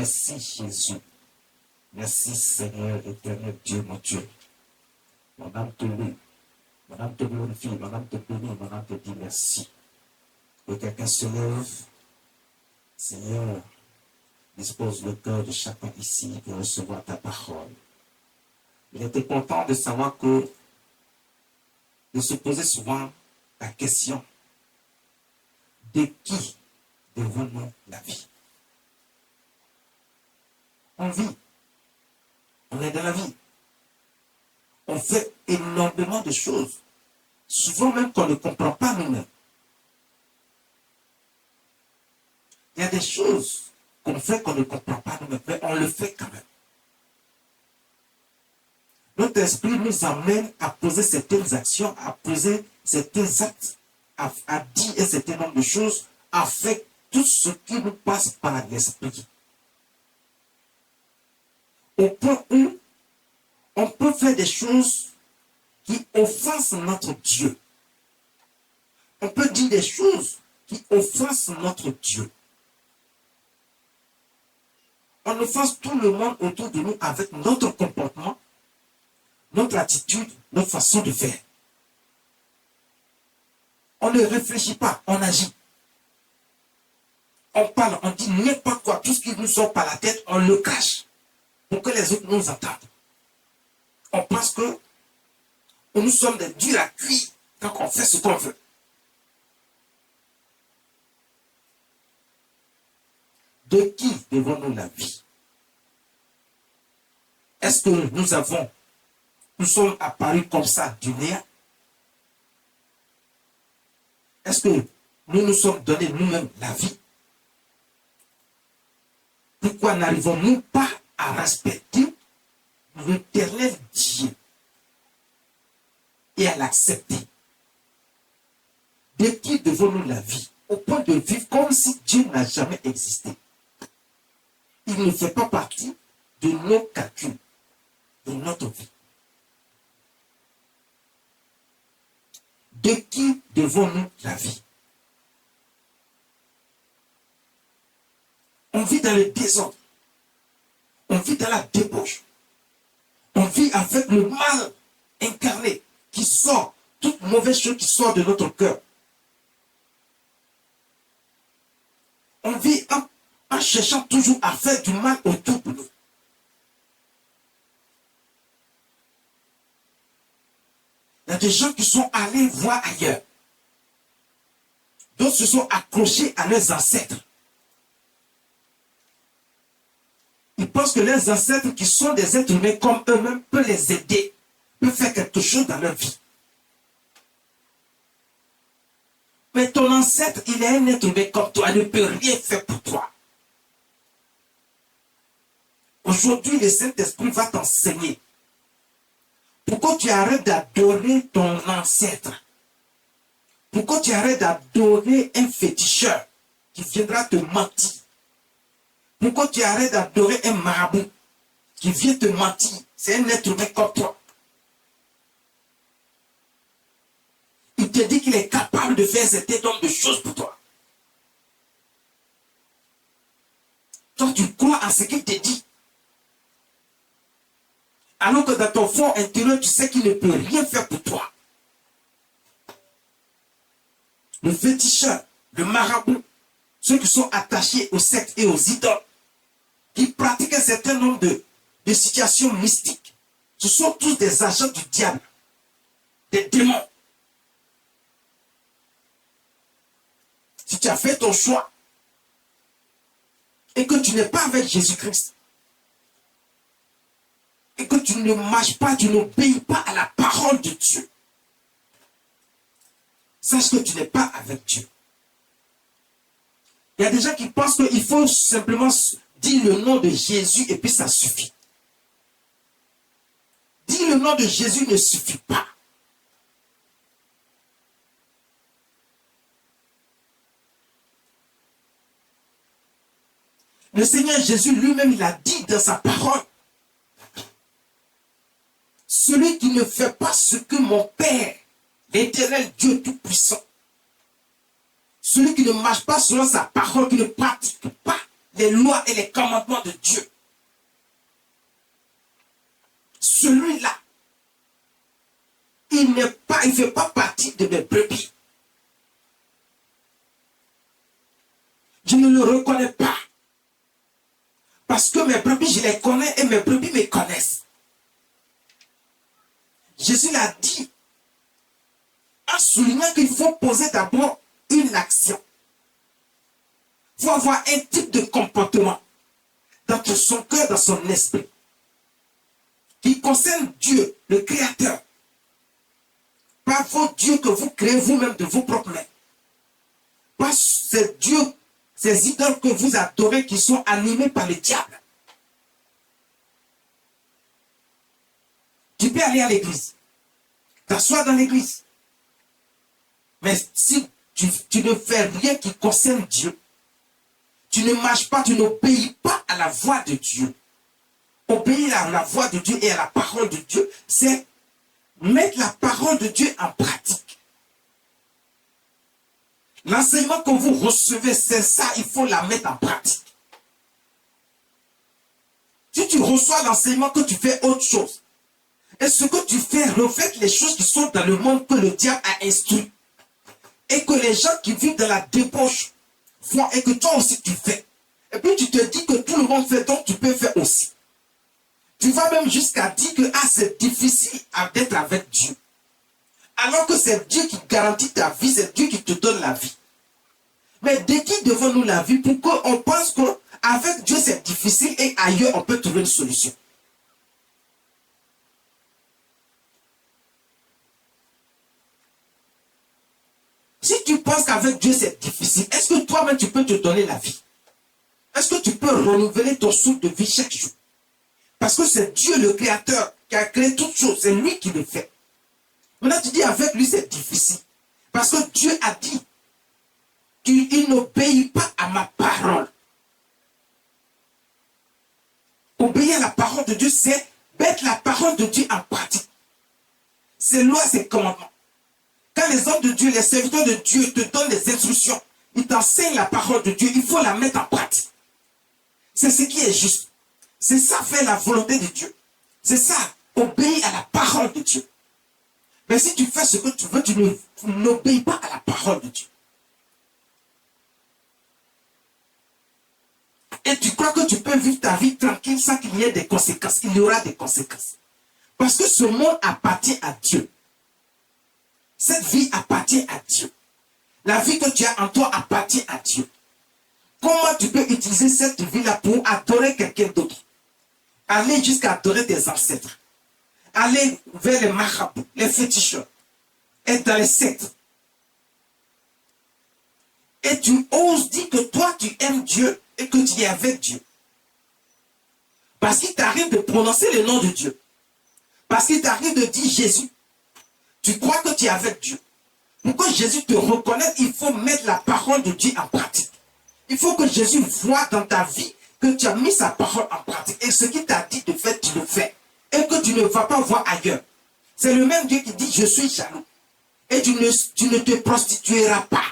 merci Jésus. Merci Seigneur éternel Dieu mon Dieu. Mon âme te loue. Mon âme te glorifie. Mon âme te bénit. Mon âme te dit merci. Que quelqu'un se lève. Seigneur, dispose le cœur de chacun ici pour recevoir ta parole. Il était content de savoir que, de se poser souvent la question, de qui devons-nous la vie? On vit, on est dans la vie, on fait énormément de choses, souvent même qu'on ne comprend pas nous-mêmes. Il y a des choses qu'on fait qu'on ne comprend pas nous-mêmes, mais on le fait quand même. Notre esprit nous amène à poser certaines actions, à poser certains actes, à dire un certain nombre de choses, à faire tout ce qui nous passe par l'esprit. Au point où on peut faire des choses qui offensent notre Dieu. On peut dire des choses qui offensent notre Dieu. On offense tout le monde autour de nous avec notre comportement, notre attitude, notre façon de faire. On ne réfléchit pas, on agit. On parle, on dit n'importe quoi, tout ce qui nous sort par la tête, on le cache pour que les autres nous entendent. On pense que nous sommes des durs à cuire quand on fait ce qu'on veut. De qui devons-nous la vie? Est-ce que nous sommes apparus comme ça du néant? Est-ce que nous nous sommes donné nous-mêmes la vie? Pourquoi n'arrivons-nous pas à respecter l'éternel Dieu et à l'accepter? De qui devons-nous la vie? Au point de vivre comme si Dieu n'a jamais existé. Il ne fait pas partie de nos calculs, de notre vie. De qui devons-nous la vie? On vit dans le désordre. On vit dans la débauche. On vit avec le mal incarné qui sort, toute mauvaise chose qui sort de notre cœur. On vit en cherchant toujours à faire du mal autour de nous. Il y a des gens qui sont allés voir ailleurs. D'autres se sont accrochés à leurs ancêtres. Ils pensent que leurs ancêtres, qui sont des êtres humains comme eux-mêmes, peuvent les aider, peuvent faire quelque chose dans leur vie. Mais ton ancêtre, il est un être humain comme toi, il ne peut rien faire pour toi. Aujourd'hui, le Saint-Esprit va t'enseigner. Pourquoi tu arrêtes d'adorer ton ancêtre? Pourquoi tu arrêtes d'adorer un féticheur qui viendra te mentir? Pourquoi tu arrêtes d'adorer un marabout qui vient te mentir? C'est un être humain comme toi. Il te dit qu'il est capable de faire certain nombre de choses pour toi. Toi, tu crois à ce qu'il te dit. Alors que dans ton fond intérieur, tu sais qu'il ne peut rien faire pour toi. Le féticheur, le marabout, ceux qui sont attachés aux sectes et aux idoles, qui pratiquent un certain nombre de situations mystiques, ce sont tous des agents du diable, des démons. Si tu as fait ton choix et que tu n'es pas avec Jésus-Christ, et que tu ne marches pas, tu n'obéis pas à la parole de Dieu, sache que tu n'es pas avec Dieu. Il y a des gens qui pensent qu'il faut simplement dire le nom de Jésus et puis ça suffit. Dire le nom de Jésus ne suffit pas. Le Seigneur Jésus lui-même, il a dit dans sa parole, celui qui ne fait pas ce que mon Père, l'Éternel Dieu Tout-Puissant, celui qui ne marche pas selon sa parole, qui ne pratique pas les lois et les commandements de Dieu, celui-là, il ne fait pas partie de mes brebis. Je ne le reconnais pas. Parce que mes brebis, je les connais et mes brebis me connaissent. Jésus l'a dit en soulignant qu'il faut poser d'abord une action. Il faut avoir un type de comportement dans son cœur, dans son esprit, qui concerne Dieu, le Créateur. Pas vos dieux que vous créez vous-même de vos propres mains. Pas ces dieux, ces idoles que vous adorez qui sont animés par le diable. Tu peux aller à l'église, t'asseoir dans l'église. Mais si tu ne fais rien qui concerne Dieu, tu ne marches pas, tu n'obéis pas à la voix de Dieu. Obéir à la voix de Dieu et à la parole de Dieu, c'est mettre la parole de Dieu en pratique. L'enseignement que vous recevez, c'est ça, il faut la mettre en pratique. Si tu reçois l'enseignement que tu fais autre chose, et ce que tu fais reflète les choses qui sont dans le monde que le diable a instruit, et que les gens qui vivent dans la débauche font, et que toi aussi tu fais. Et puis tu te dis que tout le monde fait, donc tu peux faire aussi. Tu vas même jusqu'à dire que c'est difficile d'être avec Dieu. Alors que c'est Dieu qui garantit ta vie, c'est Dieu qui te donne la vie. Mais de qui devons-nous la vie? Pourquoi on pense qu'avec Dieu c'est difficile et ailleurs on peut trouver une solution? Si tu penses qu'avec Dieu c'est difficile, est-ce que toi-même tu peux te donner la vie? Est-ce que tu peux renouveler ton souffle de vie chaque jour? Parce que c'est Dieu le Créateur qui a créé toutes choses, c'est lui qui le fait. Maintenant tu dis avec lui c'est difficile. Parce que Dieu a dit qu'il n'obéit pas à ma parole. Obéir à la parole de Dieu, c'est mettre la parole de Dieu en pratique. Ses lois, ses commandements. Quand les hommes de Dieu, les serviteurs de Dieu te donnent des instructions, ils t'enseignent la parole de Dieu, il faut la mettre en pratique. C'est ce qui est juste. C'est ça faire la volonté de Dieu. C'est ça, obéir à la parole de Dieu. Mais si tu fais ce que tu veux, tu n'obéis pas à la parole de Dieu. Et tu crois que tu peux vivre ta vie tranquille sans qu'il y ait des conséquences. Il y aura des conséquences. Parce que ce monde appartient à Dieu. Cette vie appartient à Dieu. La vie que tu as en toi appartient à Dieu. Comment tu peux utiliser cette vie-là pour adorer quelqu'un d'autre? Aller jusqu'à adorer tes ancêtres. Aller vers les marabouts, les féticheurs. Être dans les sectes. Et tu oses dire que toi tu aimes Dieu et que tu es avec Dieu. Parce qu'il t'arrive de prononcer le nom de Dieu. Parce qu'il t'arrive de dire Jésus. Tu crois que tu es avec Dieu. Pour que Jésus te reconnaisse, il faut mettre la parole de Dieu en pratique. Il faut que Jésus voie dans ta vie que tu as mis sa parole en pratique. Et ce qu'il t'a dit de faire, tu le fais. Et que tu ne vas pas voir ailleurs. C'est le même Dieu qui dit, je suis jaloux. Et tu ne te prostitueras pas.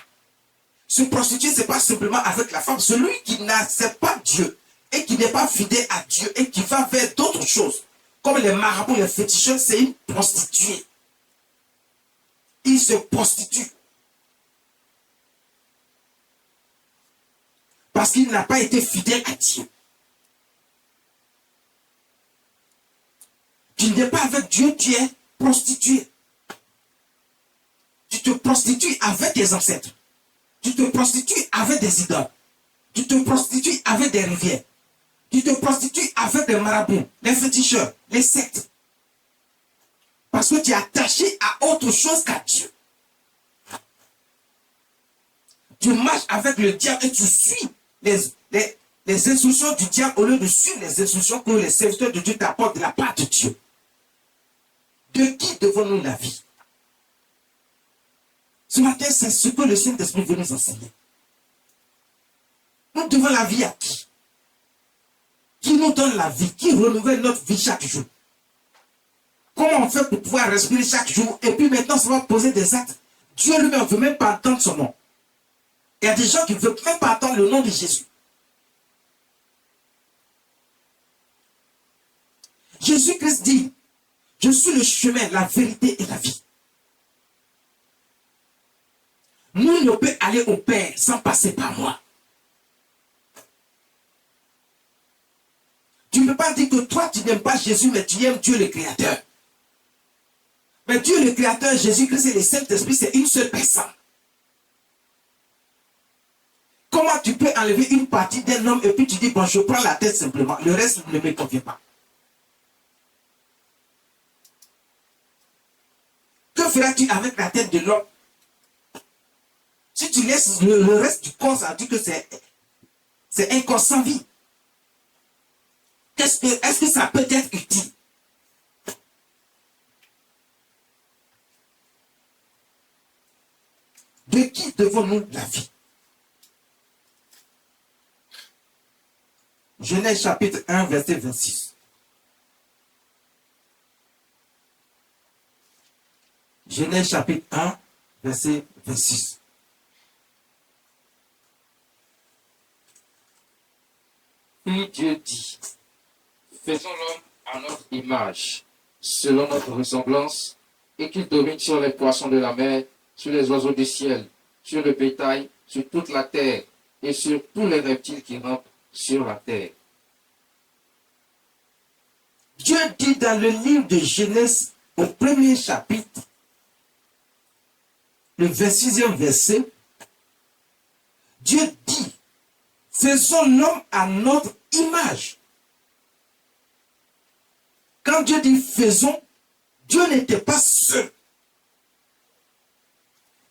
Se prostituer, ce n'est pas simplement avec la femme. Celui qui n'accepte pas Dieu et qui n'est pas fidèle à Dieu et qui va vers d'autres choses, comme les marabouts, les féticheurs, c'est une prostituée. Il se prostitue. Parce qu'il n'a pas été fidèle à Dieu. Tu n'es pas avec Dieu, tu es prostitué. Tu te prostitues avec tes ancêtres. Tu te prostitues avec des idoles. Tu te prostitues avec des rivières. Tu te prostitues avec des marabouts, les féticheurs, les sectes. Parce que tu es attaché à autre chose qu'à Dieu. Tu marches avec le diable et tu suis les instructions du diable au lieu de suivre les instructions que les serviteurs de Dieu t'apportent de la part de Dieu. De qui devons-nous la vie? Ce matin, c'est ce que le Saint-Esprit veut nous enseigner. Nous devons la vie à qui? Qui nous donne la vie? Qui renouvelle notre vie chaque jour? Comment on fait pour pouvoir respirer chaque jour? Et puis maintenant, ça va poser des actes. Dieu lui-même ne veut même pas entendre son nom. Il y a des gens qui ne veulent même pas entendre le nom de Jésus. Jésus-Christ dit, je suis le chemin, la vérité et la vie. Nul ne peut aller au Père sans passer par moi. Tu ne peux pas dire que toi, tu n'aimes pas Jésus, mais tu aimes Dieu le Créateur. Mais Dieu le Créateur, Jésus-Christ et le Saint-Esprit, c'est une seule personne. Comment tu peux enlever une partie d'un homme et puis tu dis, bon, je prends la tête simplement, le reste ne me convient pas. Que feras-tu avec la tête de l'homme? Si tu laisses le reste du corps, ça dit que c'est un corps sans vie. Est-ce que ça peut être utile? De qui devons-nous la vie? Genèse chapitre 1, verset 26. Genèse chapitre 1, verset 26. Puis Dieu dit, faisons l'homme à notre image, selon notre ressemblance, et qu'il domine sur les poissons de la mer, sur les oiseaux du ciel, sur le bétail, sur toute la terre, et sur tous les reptiles qui rampent sur la terre. Dieu dit dans le livre de Genèse, au premier chapitre, le 26e verset, Dieu dit, faisons l'homme à notre image. Quand Dieu dit faisons, Dieu n'était pas seul.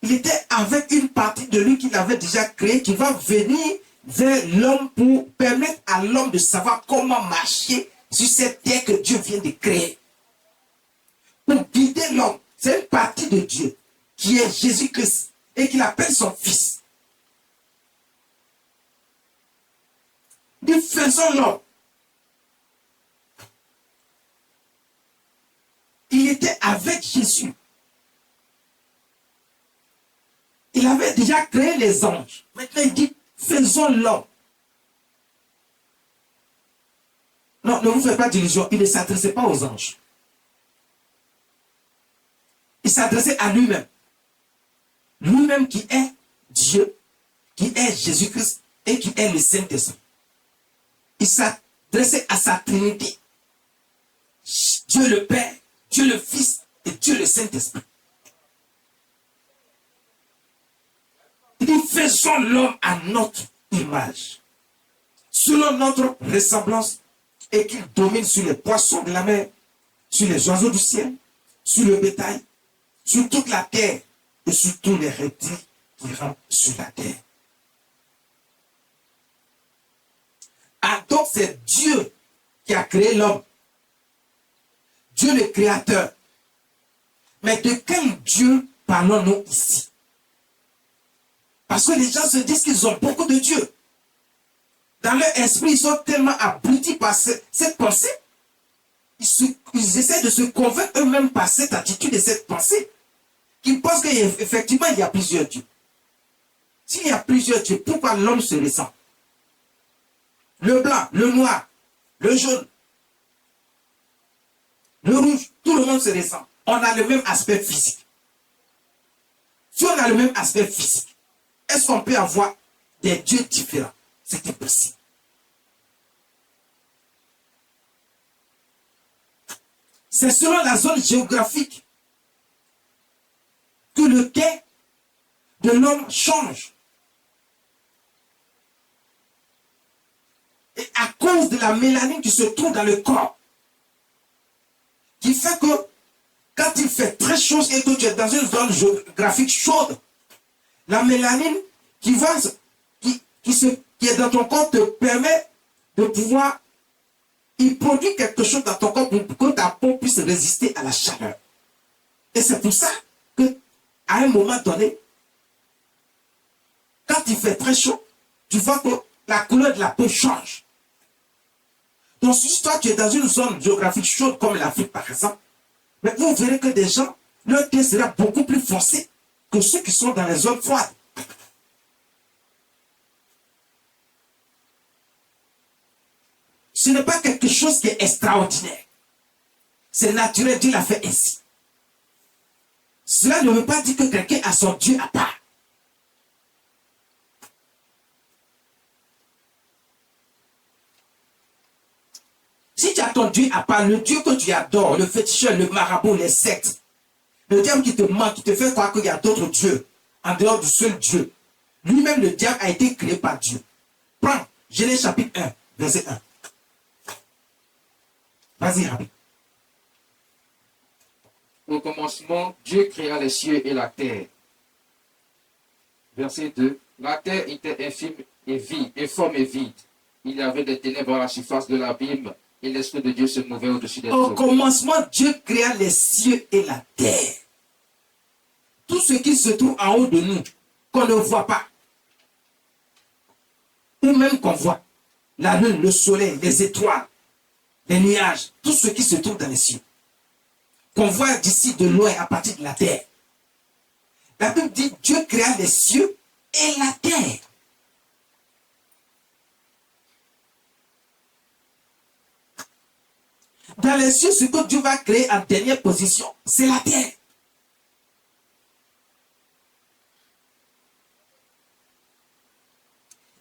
Il était avec une partie de lui qu'il avait déjà créé, qui va venir vers l'homme pour permettre à l'homme de savoir comment marcher sur cette terre que Dieu vient de créer. Pour guider l'homme, c'est une partie de Dieu qui est Jésus-Christ et qu'il appelle son fils. Nous faisons l'homme. Il était avec Jésus. Il avait déjà créé les anges. Maintenant, il dit, faisons l'homme. Non, ne vous faites pas d'illusion. Il ne s'adressait pas aux anges. Il s'adressait à lui-même. Lui-même qui est Dieu, qui est Jésus-Christ et qui est le Saint-Esprit. Il s'adressait à sa Trinité. Dieu le Père, Dieu le Fils et Dieu le Saint-Esprit. Il dit, faisons l'homme à notre image, selon notre ressemblance, et qu'il domine sur les poissons de la mer, sur les oiseaux du ciel, sur le bétail, sur toute la terre et sur tous les reptiles qui rampent sur la terre. Ah, donc c'est Dieu qui a créé l'homme. Dieu le Créateur. Mais de quel Dieu parlons-nous ici? Parce que les gens se disent qu'ils ont beaucoup de Dieu. Dans leur esprit, ils sont tellement abrutis par cette pensée. Ils essaient de se convaincre eux-mêmes par cette attitude et cette pensée, qu'ils pensent qu'effectivement, il y a plusieurs dieux. S'il y a plusieurs dieux, pourquoi l'homme se ressent? Le blanc, le noir, le jaune, le rouge, tout le monde se ressent. On a le même aspect physique. Si on a le même aspect physique, est-ce qu'on peut avoir des dieux différents? C'est impossible. C'est selon la zone géographique que le teint de l'homme change. Et à cause de la mélanine qui se trouve dans le corps, qui fait que quand il fait très chaud et que tu es dans une zone géographique chaude, la mélanine qui est dans ton corps te permet de pouvoir, il produit quelque chose dans ton corps pour que ta peau puisse résister à la chaleur. Et c'est pour ça que, à un moment donné, quand il fait très chaud, tu vois que la couleur de la peau change. Donc, si toi tu es dans une zone géographique chaude comme l'Afrique par exemple, mais vous verrez que des gens, leur teint sera beaucoup plus foncé que ceux qui sont dans les zones froides. Ce n'est pas quelque chose qui est extraordinaire. C'est naturel, Dieu l'a fait ainsi. Cela ne veut pas dire que quelqu'un a son Dieu à part. Si tu as ton Dieu à part, le Dieu que tu adores, le féticheur, le marabout, les sectes, le diable qui te ment, qui te fait croire qu'il y a d'autres dieux, en dehors du seul Dieu. Lui-même, le diable, a été créé par Dieu. Prends Genèse chapitre 1, verset 1. Vas-y, rapide. Au commencement, Dieu créa les cieux et la terre. Verset 2. La terre était infime et vide, informe et vide. Il y avait des ténèbres à la surface de l'abîme, et l'Esprit de Dieu se mouvait au-dessus des Au eaux. commencement, Dieu créa les cieux et la terre. Tout ce qui se trouve en haut de nous, qu'on ne voit pas, ou même qu'on voit, la lune, le soleil, les étoiles, les nuages, tout ce qui se trouve dans les cieux, qu'on voit d'ici de loin à partir de la terre. La Bible dit Dieu créa les cieux et la terre. Dans les cieux, ce que Dieu va créer en dernière position, c'est la terre.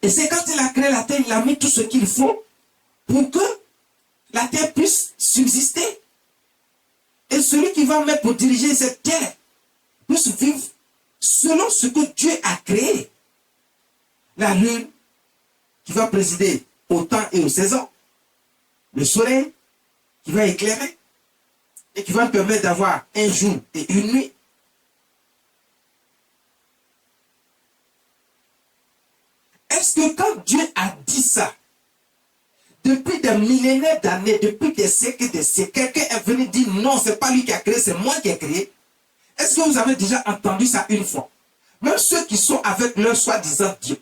Et c'est quand il a créé la terre, il a mis tout ce qu'il faut pour que la terre puisse subsister. Et celui qui va mettre pour diriger cette terre puisse vivre selon ce que Dieu a créé. La lune qui va présider au temps et aux saisons. Le soleil qui va éclairer et qui va permettre d'avoir un jour et une nuit. Est-ce que quand Dieu a dit ça, depuis des millénaires d'années, depuis des siècles et des siècles, quelqu'un est venu dire non, c'est pas lui qui a créé, c'est moi qui ai créé? Est-ce que vous avez déjà entendu ça une fois? Même ceux qui sont avec leur soi-disant Dieu,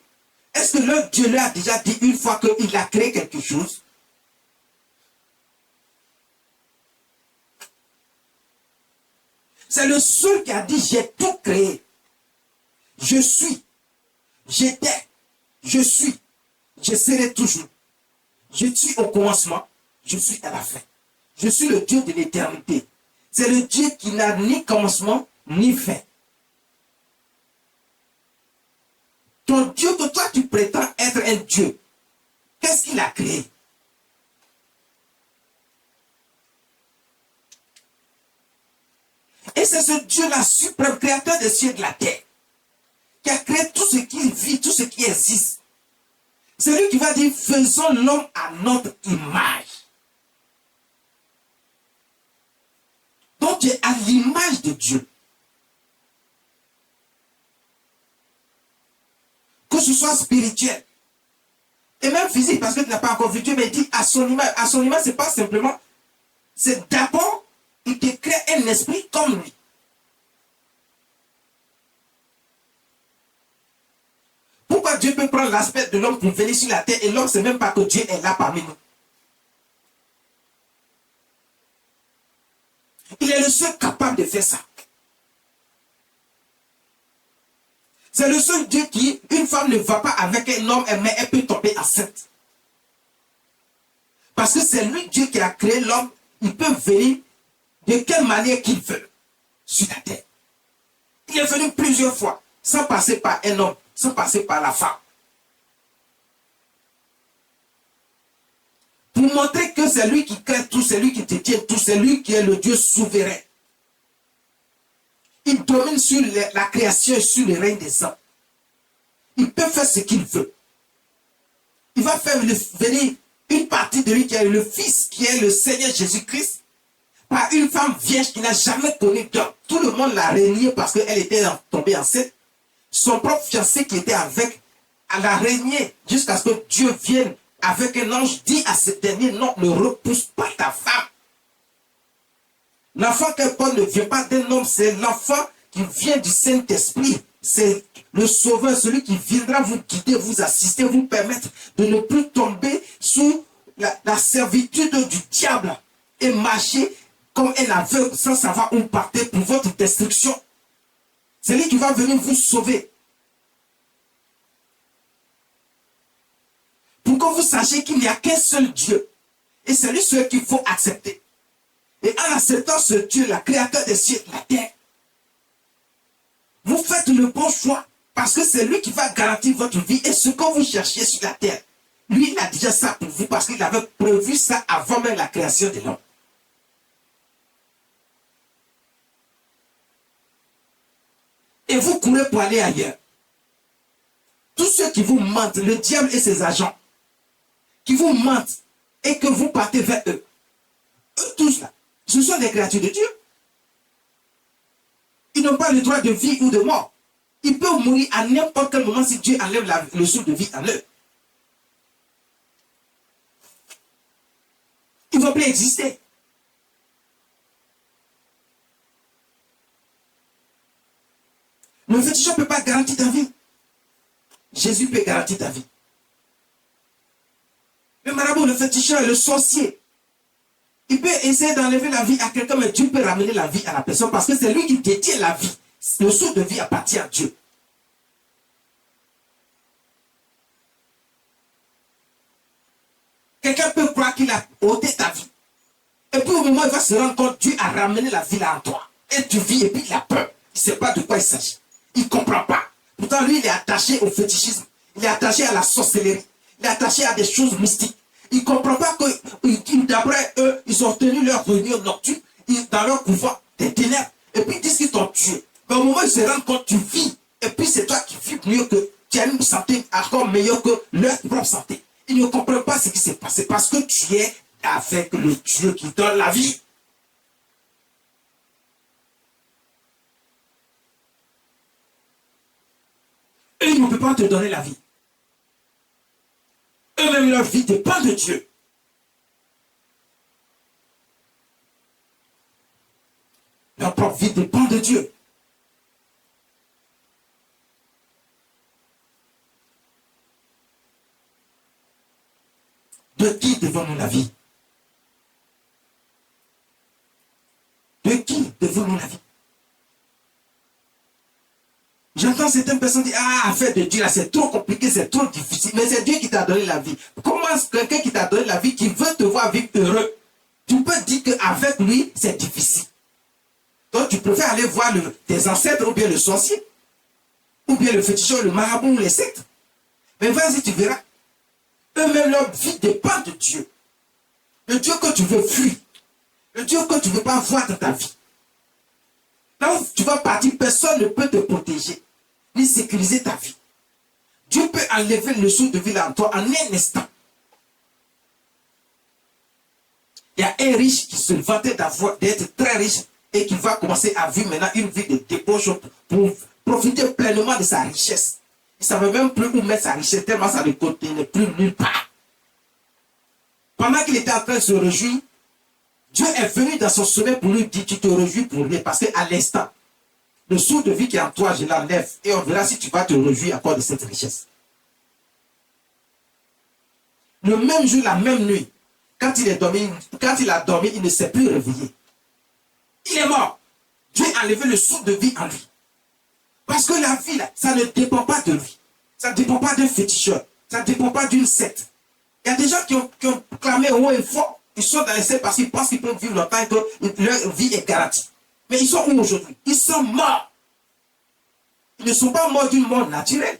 est-ce que leur Dieu leur a déjà dit une fois qu'il a créé quelque chose? C'est le seul qui a dit j'ai tout créé. Je suis, j'étais, je suis, je serai toujours. Je suis au commencement, je suis à la fin. Je suis le Dieu de l'éternité. C'est le Dieu qui n'a ni commencement ni fin. Ton Dieu que toi tu prétends être un Dieu, qu'est-ce qu'il a créé? Et c'est ce Dieu-là, suprême créateur des cieux et de la terre, qui a créé tout ce qui vit, tout ce qui existe. C'est lui qui va dire, faisons l'homme à notre image. Donc tu es à l'image de Dieu. Que ce soit spirituel, et même physique, parce que tu n'as pas encore vu Dieu, mais il dit à son image. À son image, c'est pas simplement, c'est d'abord, il te crée un esprit comme lui. Pourquoi Dieu peut prendre l'aspect de l'homme pour venir sur la terre et l'homme ne sait même pas que Dieu est là parmi nous? Il est le seul capable de faire ça. C'est le seul Dieu qui, une femme ne va pas avec un homme, mais elle peut tomber enceinte. Parce que c'est lui Dieu qui a créé l'homme, il peut venir de quelle manière qu'il veut sur la terre. Il est venu plusieurs fois, sans passer par un homme, sans passer par la femme. Pour montrer que c'est lui qui crée tout, c'est lui qui détient tout, c'est lui qui est le Dieu souverain. Il domine sur la création et sur le règne des hommes. Il peut faire ce qu'il veut. Il va faire venir une partie de lui qui est le Fils, qui est le Seigneur Jésus-Christ, par une femme vierge qui n'a jamais connu d'homme. Tout le monde l'a renié parce qu'elle était tombée enceinte. Son propre fiancé qui était avec, elle l'a renié jusqu'à ce que Dieu vienne avec un ange, dit à ce dernier, non, ne repousse pas ta femme. L'enfant qu'elle porte ne vient pas d'un homme, c'est l'enfant qui vient du Saint-Esprit. C'est le Sauveur, celui qui viendra vous guider, vous assister, vous permettre de ne plus tomber sous la servitude du diable et marcher comme un aveugle sans savoir où partir pour votre destruction. C'est lui qui va venir vous sauver. Pour que vous sachiez qu'il n'y a qu'un seul Dieu. Et c'est lui seul qu'il faut accepter. Et en acceptant ce Dieu, la créateur des cieux et de la terre, vous faites le bon choix parce que c'est lui qui va garantir votre vie et ce que vous cherchiez sur la terre. Lui, il a déjà ça pour vous parce qu'il avait prévu ça avant même la création de l'homme. Et vous courez pour aller ailleurs. Tous ceux qui vous mentent, le diable et ses agents, qui vous mentent et que vous partez vers eux, eux tous là, ce sont des créatures de Dieu. Ils n'ont pas le droit de vie ou de mort. Ils peuvent mourir à n'importe quel moment si Dieu enlève le souffle de vie en eux. Ils ne vont plus exister. Le féticheur ne peut pas garantir ta vie. Jésus peut garantir ta vie. Le marabout, le féticheur, le sorcier, il peut essayer d'enlever la vie à quelqu'un, mais Dieu peut ramener la vie à la personne parce que c'est lui qui détient la vie. Le souffle de vie appartient à Dieu. Quelqu'un peut croire qu'il a ôté ta vie. Et puis au moment où il va se rendre compte, Dieu a ramené la vie là en toi. Et tu vis et puis il a peur. Il ne sait pas de quoi il s'agit. Il ne comprend pas. Pourtant, lui, il est attaché au fétichisme. Il est attaché à la sorcellerie. Il est attaché à des choses mystiques. Il ne comprend pas que, d'après eux, ils ont tenu leur réunion nocturne dans leur pouvoir des ténèbres. Et puis ils disent qu'ils t'ont tué. Mais au moment où ils se rendent compte, tu vis. Et puis c'est toi qui vis mieux que, tu as une santé encore meilleure que leur propre santé. Ils ne comprennent pas ce qui s'est passé parce que tu es avec le Dieu qui donne la vie. Eux, ils ne peuvent pas te donner la vie. Eux-mêmes, leur vie dépend de Dieu. Leur propre vie dépend de Dieu. De qui devons-nous la vie? De qui devons-nous la vie? J'entends certaines personnes dire, ah, affaire de Dieu, là, c'est trop compliqué, c'est trop difficile. Mais c'est Dieu qui t'a donné la vie. Comment quelqu'un qui t'a donné la vie, qui veut te voir vivre heureux, tu peux dire qu'avec lui, c'est difficile. Donc, tu préfères aller voir tes ancêtres, ou bien le sorcier, ou bien le féticheur, le marabout, ou les sectes. Mais vas-y, tu verras. Eux-mêmes, leur vie dépend de Dieu. Le Dieu que tu veux fuir. Le Dieu que tu ne veux pas voir dans ta vie. Là où tu vas partir, personne ne peut te protéger, ni sécuriser ta vie. Dieu peut enlever le souffle de vie en toi en un instant. Il y a un riche qui se vantait d'être très riche et qui va commencer à vivre maintenant une vie de débauche pour profiter pleinement de sa richesse. Il ne savait même plus où mettre sa richesse, tellement ça ne contenait plus nulle part. Pendant qu'il était en train de se réjouir, Dieu est venu dans son sommeil pour lui dire, tu te réjouis pour rien, parce qu'à l'instant, le souffle de vie qui est en toi, je l'enlève, et on verra si tu vas te réjouir encore de cette richesse. Le même jour, la même nuit, quand il a dormi, il ne s'est plus réveillé. Il est mort. Dieu a enlevé le souffle de vie en lui. Parce que la vie, là, ça ne dépend pas de lui. Ça ne dépend pas d'un féticheur. Ça ne dépend pas d'une secte. Il y a des gens qui ont clamé haut et fort. Ils sont dans les sectes parce qu'ils pensent qu'ils peuvent vivre longtemps et que leur vie est garantie. Mais ils sont où aujourd'hui? Ils sont morts. Ils ne sont pas morts d'une mort naturelle.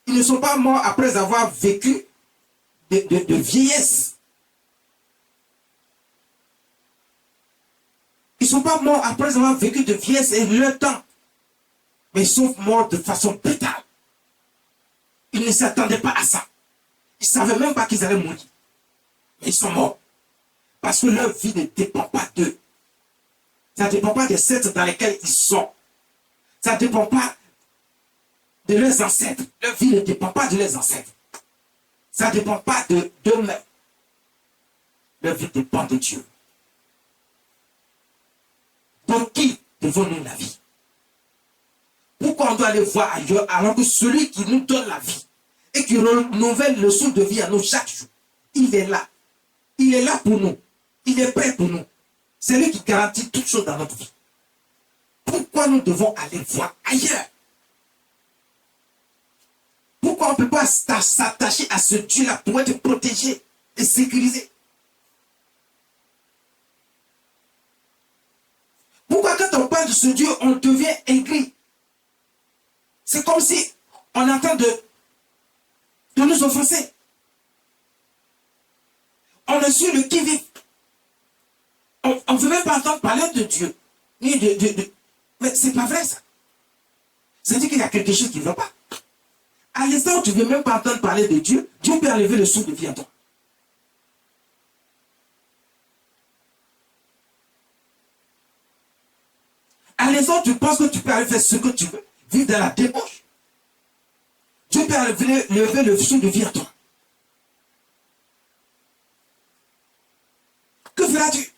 Ils ne sont pas morts après avoir vécu de vieillesse. Ils ne sont pas morts après avoir vécu de vieillesse et leur temps. Mais ils sont morts de façon brutale. Ils ne s'attendaient pas à ça. Ils ne savaient même pas qu'ils allaient mourir. Mais ils sont morts. Parce que leur vie ne dépend pas d'eux. Ça ne dépend pas des sectes dans lesquels ils sont. Ça ne dépend pas de leurs ancêtres. Leur vie ne dépend pas de leurs ancêtres. Ça ne dépend pas d'eux-mêmes. Leur vie dépend de Dieu. Pour qui devons-nous la vie? Pourquoi on doit aller voir ailleurs alors que celui qui nous donne la vie et qui renouvelle le souffle de vie à nous chaque jour, il est là. Il est là pour nous. Il est prêt pour nous. C'est lui qui garantit toutes choses dans notre vie. Pourquoi nous devons aller voir ailleurs? Pourquoi on ne peut pas s'attacher à ce Dieu-là pour être protégé et sécurisé? ce Dieu, on devient aigri. C'est comme si on est en train de nous offenser. On est sur le qui-vive. On ne veut même pas entendre parler de Dieu. Ni Mais c'est pas vrai ça. Ça dit qu'il y a quelque chose qui ne va pas. À l'instant où tu ne veux même pas entendre parler de Dieu, Dieu peut enlever le souffle de vie en toi. À l'instant où tu penses que tu peux aller faire ce que tu veux, vivre dans la débauche, Dieu peut enlever le souffle de vie en toi. Que feras-tu?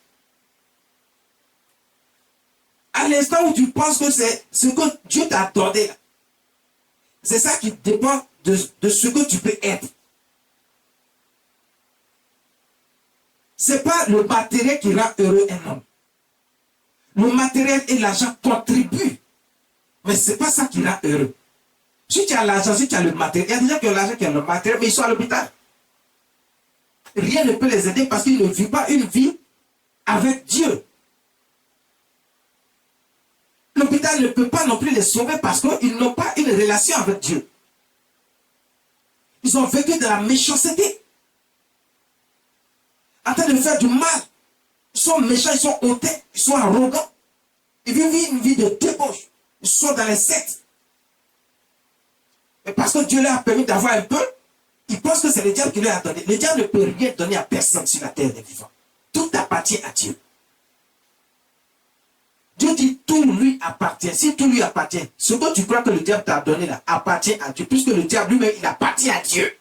À l'instant où tu penses que c'est ce que Dieu t'a donné, c'est ça qui dépend de ce que tu peux être. Ce n'est pas le matériel qui rend heureux un homme. Le matériel et l'argent contribuent, mais ce n'est pas ça qui rend heureux. Si tu as l'argent, si tu as le matériel, il y a des gens qui ont l'argent, qui ont le matériel, mais ils sont à l'hôpital. Rien ne peut les aider parce qu'ils ne vivent pas une vie avec Dieu. L'hôpital ne peut pas non plus les sauver parce qu'ils n'ont pas une relation avec Dieu. Ils ont vécu de la méchanceté. En train de faire du mal. Ils sont méchants, ils sont hautains, ils sont arrogants. Ils vivent une vie de débauche. Ils sont dans les sectes. Et parce que Dieu leur a permis d'avoir un peu, ils pensent que c'est le diable qui leur a donné. Le diable ne peut rien donner à personne sur la terre des vivants. Tout appartient à Dieu. Dieu dit tout lui appartient. Si tout lui appartient, ce que tu crois que le diable t'a donné là appartient à Dieu, puisque le diable lui-même, il appartient à Dieu.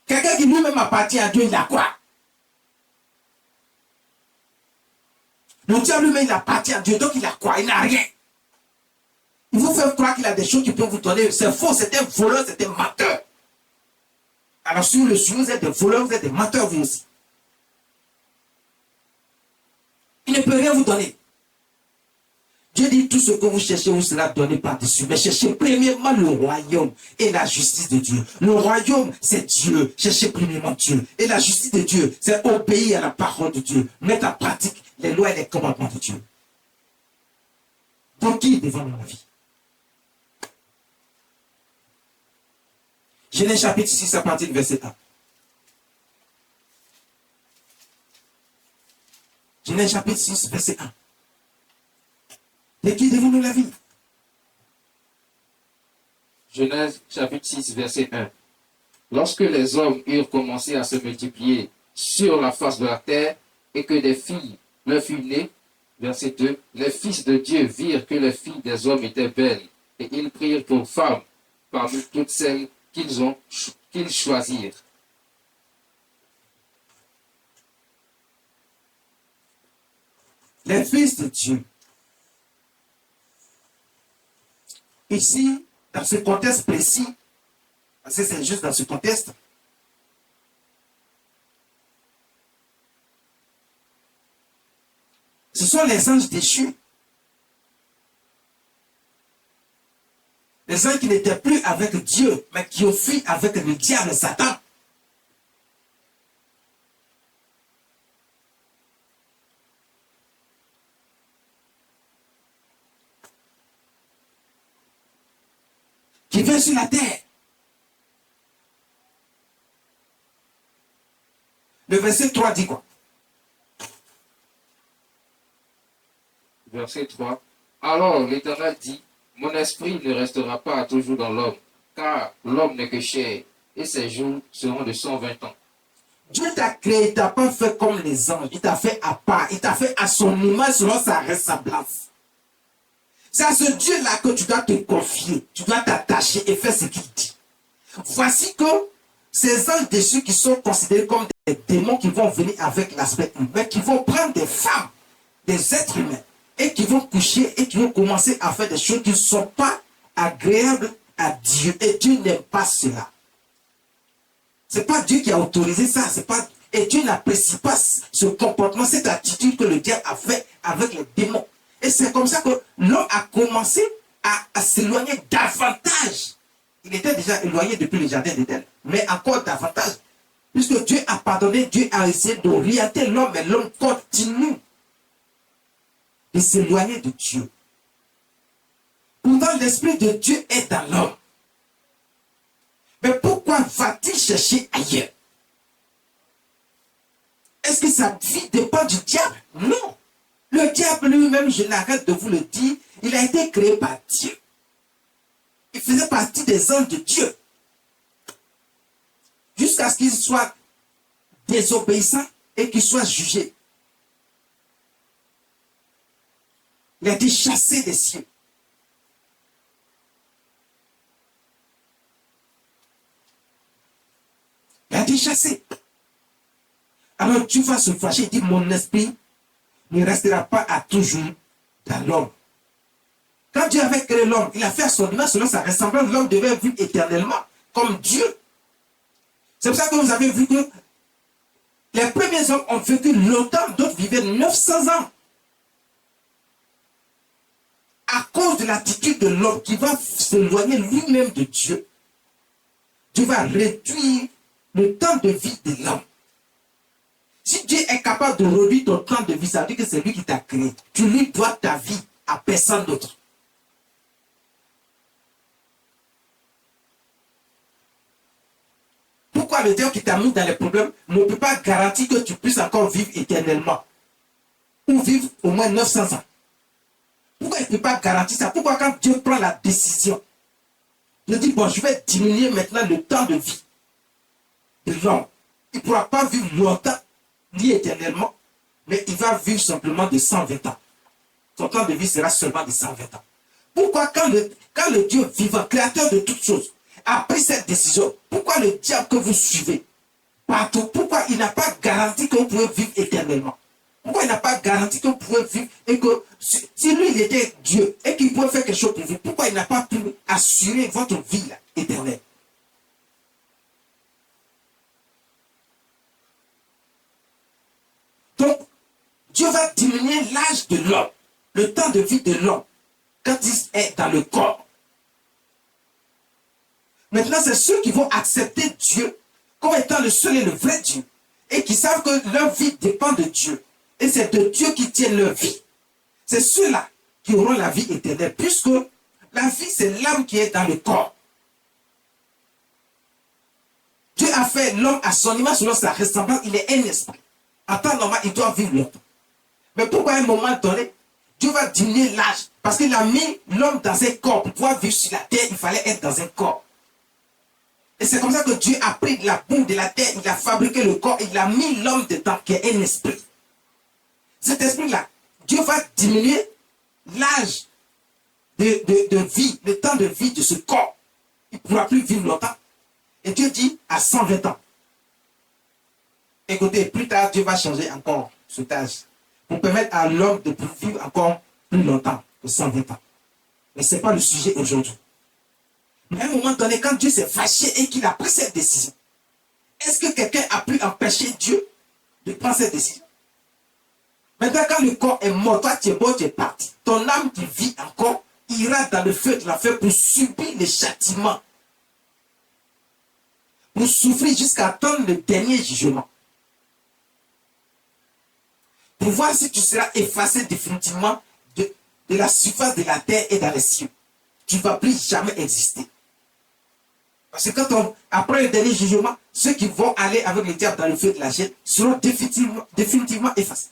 Quelqu'un qui lui-même appartient à Dieu, il a quoi? Le diable lui-même, il appartient à Dieu, donc il a quoi? Il n'a rien. Il vous fait croire qu'il a des choses qu'il peut vous donner. C'est faux, c'est un voleur, c'est un menteur. Alors si vous le suivez, vous êtes des voleurs, vous êtes des menteurs vous aussi. Il ne peut rien vous donner. Dieu dit tout ce que vous cherchez vous sera donné par-dessus. Mais cherchez premièrement le royaume et la justice de Dieu. Le royaume, c'est Dieu. Cherchez premièrement Dieu. Et la justice de Dieu, c'est obéir à la parole de Dieu. Mettre en pratique les lois et les commandements de Dieu. Donc qui est devant la vie? Genèse chapitre 6 à partir du verset 1. Genèse chapitre 6, verset 1. De qui devons-nous la vie? Genèse chapitre 6, verset 1. Lorsque les hommes eurent commencé à se multiplier sur la face de la terre et que des filles leur furent nées, verset 2, les fils de Dieu virent que les filles des hommes étaient belles et ils prirent pour femmes parmi toutes celles qu'ils choisirent. Les fils de Dieu. Ici, dans ce contexte précis, parce que c'est juste dans ce contexte, ce sont les anges déchus. Les anges qui n'étaient plus avec Dieu, mais qui ont fui avec le diable Satan. Qui vient sur la terre. Le verset 3 dit quoi? Verset 3. Alors l'Éternel dit, mon esprit ne restera pas toujours dans l'homme, car l'homme n'est que chair, et ses jours seront de 120 ans. Dieu t'a créé, il t'a pas fait comme les anges, il t'a fait à part, il t'a fait à son image selon sa ressemblance. C'est à ce Dieu-là que tu dois te confier, tu dois t'attacher et faire ce qu'il dit. Voici que ces anges déchus qui sont considérés comme des démons qui vont venir avec l'aspect humain, qui vont prendre des femmes, des êtres humains, et qui vont coucher et qui vont commencer à faire des choses qui ne sont pas agréables à Dieu. Et Dieu n'aime pas cela. Ce n'est pas Dieu qui a autorisé ça. Et Dieu n'apprécie pas ce comportement, cette attitude que le diable a fait avec les démons. Et c'est comme ça que l'homme a commencé à s'éloigner davantage. Il était déjà éloigné depuis le jardin d'Éden, mais encore davantage. Puisque Dieu a pardonné, Dieu a essayé d'orienter l'homme, mais l'homme continue de s'éloigner de Dieu. Pourtant, l'Esprit de Dieu est dans l'homme. Mais pourquoi va-t-il chercher ailleurs? Est-ce que sa vie dépend du diable? Non. Le diable lui-même, je n'arrête de vous le dire, il a été créé par Dieu. Il faisait partie des anges de Dieu. Jusqu'à ce qu'il soit désobéissant et qu'il soit jugé. Il a été chassé des cieux. Il a été chassé. Alors tu vas se fâcher et dire, mon esprit ne restera pas à toujours dans l'homme. Quand Dieu avait créé l'homme, il a fait à son image, selon sa ressemblance, l'homme devait vivre éternellement, comme Dieu. C'est pour ça que vous avez vu que les premiers hommes ont vécu longtemps, d'autres vivaient 900 ans. À cause de l'attitude de l'homme qui va s'éloigner lui-même de Dieu, Dieu va réduire le temps de vie de l'homme. Si Dieu est capable de réduire ton temps de vie, ça veut dire que c'est lui qui t'a créé. Tu lui dois ta vie à personne d'autre. Pourquoi le Dieu qui t'a mis dans les problèmes ne peut pas garantir que tu puisses encore vivre éternellement? Ou vivre au moins 900 ans? Pourquoi il ne peut pas garantir ça? Pourquoi quand Dieu prend la décision de dire, bon, je vais diminuer maintenant le temps de vie de l'homme, il ne pourra pas vivre longtemps, ni éternellement, mais il va vivre simplement de 120 ans. Son temps de vie sera seulement de 120 ans. Pourquoi quand le Dieu vivant, créateur de toutes choses, a pris cette décision, pourquoi le diable que vous suivez partout, pourquoi il n'a pas garanti que vous pouvez vivre éternellement? Pourquoi il n'a pas garanti que vous pouvez vivre et que si lui il était Dieu et qu'il pouvait faire quelque chose pour vous, pourquoi il n'a pas pu assurer votre vie là, éternelle? Donc, Dieu va diminuer l'âge de l'homme, le temps de vie de l'homme, quand il est dans le corps. Maintenant, c'est ceux qui vont accepter Dieu comme étant le seul et le vrai Dieu, et qui savent que leur vie dépend de Dieu, et c'est de Dieu qui tient leur vie. C'est ceux-là qui auront la vie éternelle, puisque la vie, c'est l'âme qui est dans le corps. Dieu a fait l'homme à son image, selon sa ressemblance, il est un esprit. En temps normal, il doit vivre longtemps. Mais pourquoi à un moment donné, Dieu va diminuer l'âge? Parce qu'il a mis l'homme dans un corps. Pour pouvoir vivre sur la terre, il fallait être dans un corps. Et c'est comme ça que Dieu a pris de la boue de la terre, il a fabriqué le corps, il a mis l'homme dedans, qui est un esprit. Cet esprit-là, Dieu va diminuer l'âge de vie, le temps de vie de ce corps. Il ne pourra plus vivre longtemps. Et Dieu dit à 120 ans. Écoutez, plus tard, Dieu va changer encore cet âge pour permettre à l'homme de vivre encore plus longtemps que 120 ans. Mais ce n'est pas le sujet aujourd'hui. Mais à un moment donné, quand Dieu s'est fâché et qu'il a pris cette décision, est-ce que quelqu'un a pu empêcher Dieu de prendre cette décision? Maintenant, quand le corps est mort, toi tu es mort, tu es parti. Ton âme qui vit encore ira dans le feu de l'enfer pour subir les châtiments. Pour souffrir jusqu'à attendre le dernier jugement. Pour voir si tu seras effacé définitivement de la surface de la terre et dans les cieux. Tu ne vas plus jamais exister. Parce que après le dernier jugement, ceux qui vont aller avec le diable dans le feu de la chaîne seront définitivement effacés.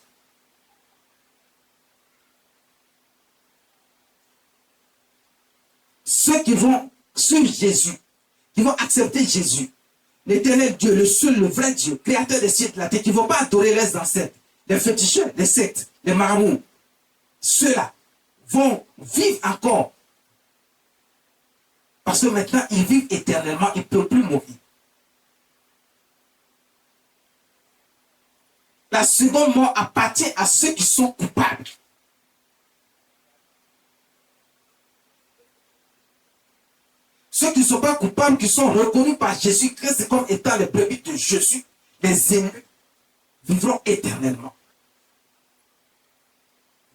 Ceux qui vont suivre Jésus, qui vont accepter Jésus, l'éternel Dieu, le seul, le vrai Dieu, créateur des cieux et de la terre, qui ne vont pas adorer les ancêtres, les féticheurs, les sectes, les marabouts, ceux-là vont vivre encore. Parce que maintenant, ils vivent éternellement, ils ne peuvent plus mourir. La seconde mort appartient à ceux qui sont coupables. Ceux qui ne sont pas coupables, qui sont reconnus par Jésus-Christ comme étant les brebis de Jésus, les élus, vivront éternellement.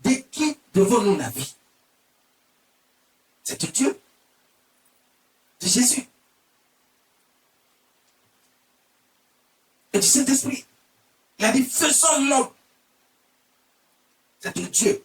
De qui devons-nous la vie? C'est de Dieu. De Jésus. Et du Saint-Esprit. Il a dit, faisons l'homme. C'est de Dieu.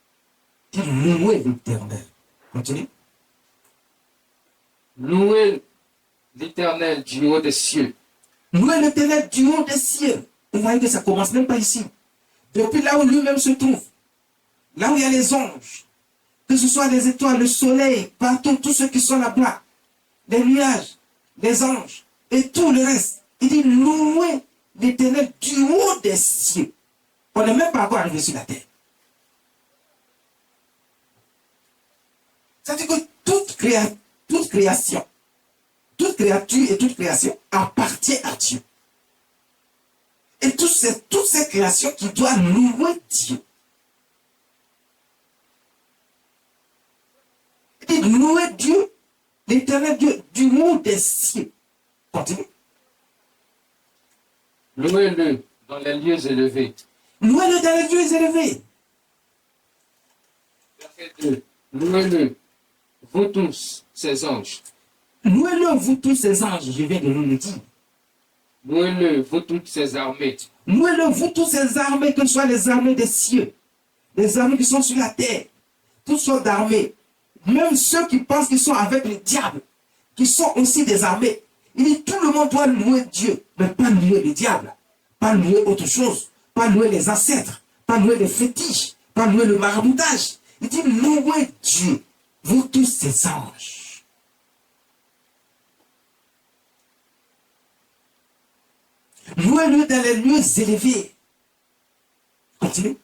louer l'Éternel. Continue. Louez l'Éternel du haut des cieux. Louer l'Éternel du haut des cieux. Vous voyez que ça commence même pas ici. Depuis là où lui-même se trouve. Là où il y a les anges. Que ce soit les étoiles, le soleil, partout, tous ceux qui sont là-bas. Les nuages, les anges et tout le reste. Il dit louer l'Éternel du haut des cieux. On n'est même pas encore arrivé sur la terre. Ça veut dire que toute création, toute créature et toute création appartient à Dieu. Et toutes ces créations qui doivent louer Dieu. Il dit louer Dieu, l'Éternel Dieu, du haut des cieux. Continue. Louez-le dans les lieux élevés. Louez-le dans les lieux élevés. Verset 2. Louez-le, vous tous, ces anges. Louez-le, vous tous ces anges, je viens de vous le dire. Louez-le, vous toutes ces armées. Louez-le, vous tous ces armées, que ce soit les armées des cieux, les armées qui sont sur la terre, toutes sortes d'armées, même ceux qui pensent qu'ils sont avec le diable, qui sont aussi des armées. Il dit tout le monde doit louer Dieu, mais pas louer le diable, pas louer autre chose, pas louer les ancêtres, pas louer les fétiches, pas louer le maraboutage. Il dit louez Dieu, vous tous ces anges. Louez-le dans les lieux élevés. Continue.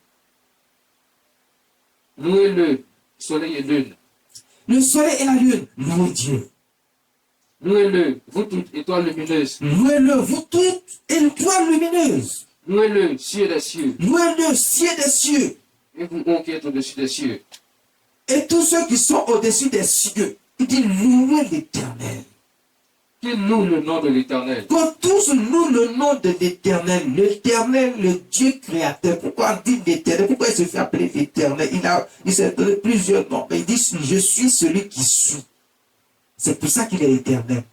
Louez-le, soleil et lune. Le soleil et la lune, louez Dieu. Louez-le, vous toutes, étoiles lumineuses. Louez-le, vous toutes, étoiles lumineuses. Louez-le, cieux des cieux. Louez-le, cieux des cieux. Et vous, ô qui êtes au-dessus des cieux. Et tous ceux qui sont au-dessus des cieux. Il dit louez l'Éternel. Qui loue le nom de l'Éternel. Que tous louent le nom de l'Éternel. L'Éternel, le Dieu créateur. Pourquoi on dit l'Éternel? Pourquoi il se fait appeler l'Éternel? Il s'est donné plusieurs noms. Mais il dit je suis celui qui suis. C'est pour ça qu'il est éternel.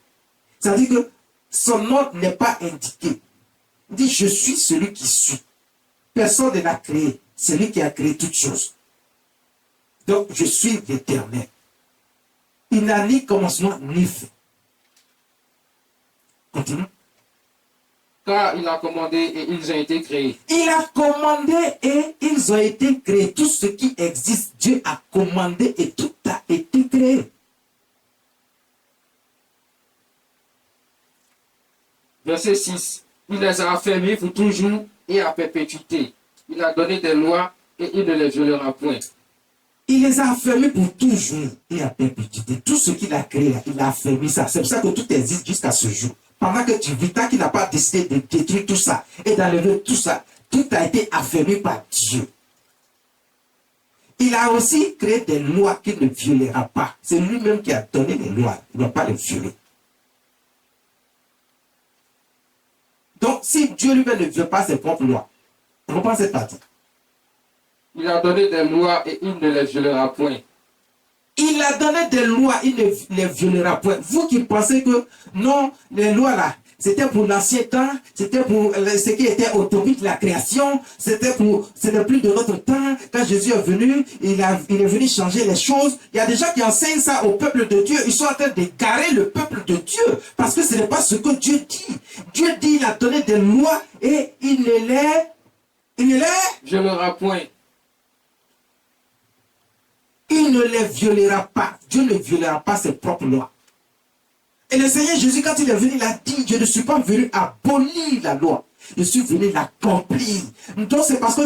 Ça veut dire que son nom n'est pas indiqué. Il dit je suis celui qui suis. Personne ne l'a créé. C'est lui qui a créé toutes choses. Donc je suis l'Éternel. Il n'a ni commencement ni fin. Continue. Car il a commandé et ils ont été créés. Il a commandé et ils ont été créés. Tout ce qui existe, Dieu a commandé et tout a été créé. Verset 6. Il les a affermis pour toujours et à perpétuité. Il a donné des lois et il ne les violera point. Il les a affermis pour toujours et à perpétuité. Tout ce qu'il a créé, il a affermi ça. C'est pour ça que tout existe jusqu'à ce jour. Pendant que tu vis, tant qu'il n'a pas décidé de détruire tout ça et d'enlever tout ça, tout a été affermi par Dieu. Il a aussi créé des lois qu'il ne violera pas. C'est lui-même qui a donné les lois. Il ne doit pas les violer. Donc, si Dieu lui-même ne viole pas ses propres lois, on comprend cette partie. Il a donné des lois et il ne les violera point. Il a donné des lois, il ne les violera point. Vous qui pensez que non, les lois là, c'était pour l'ancien temps, c'était pour ce qui était autour de la création, ce n'est plus de notre temps. Quand Jésus est venu, il est venu changer les choses. Il y a des gens qui enseignent ça au peuple de Dieu. Ils sont en train d'égarer le peuple de Dieu parce que ce n'est pas ce que Dieu dit. Dieu dit, il a donné des lois et il ne les violera point. Il ne les violera pas. Dieu ne violera pas ses propres lois. Et le Seigneur Jésus, quand il est venu, il a dit, je ne suis pas venu abolir la loi. Je suis venu l'accomplir. Donc c'est parce que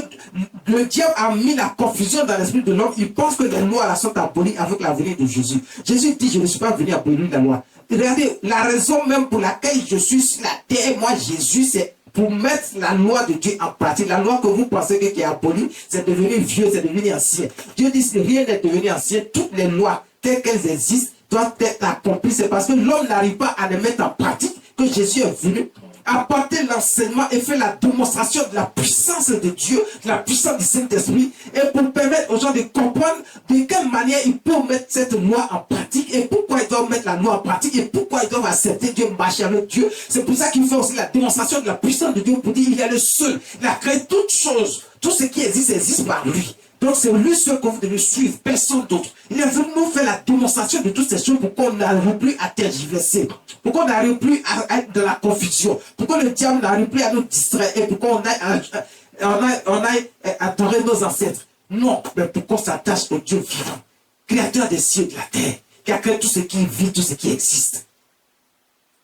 le diable a mis la confusion dans l'esprit de l'homme. Il pense que les lois là sont abolies avec la venue de Jésus. Jésus dit, je ne suis pas venu abolir la loi. Regardez, la raison même pour laquelle je suis sur la terre, moi Jésus, c'est pour mettre la loi de Dieu en pratique. La loi que vous pensez qui est abolie, c'est devenu vieux, c'est devenu ancien. Dieu dit que rien n'est devenu ancien. Toutes les lois, telles qu'elles existent, doivent être accomplies. C'est parce que l'homme n'arrive pas à les mettre en pratique que Jésus est venu apporter l'enseignement et faire la démonstration de la puissance de Dieu, de la puissance du Saint-Esprit, et pour permettre aux gens de comprendre de quelle manière ils peuvent mettre cette loi en pratique et pourquoi ils doivent mettre la loi en pratique et pourquoi ils doivent accepter Dieu, marcher avec Dieu. C'est pour ça qu'il fait aussi la démonstration de la puissance de Dieu pour dire il est le seul. Il a créé toutes choses. Tout ce qui existe, existe par lui. Donc c'est lui seul que vous devez suivre, personne d'autre. Il est venu nous faire la démonstration de toutes ces choses pour qu'on n'arrive plus à tergiverser, pour qu'on n'arrive plus à être dans la confusion, pour que le diable n'arrive plus à nous distraire et pour qu'on aille adorer nos ancêtres. Non, mais pour qu'on s'attache au Dieu vivant, créateur des cieux et de la terre, qui a créé tout ce qui vit, tout ce qui existe.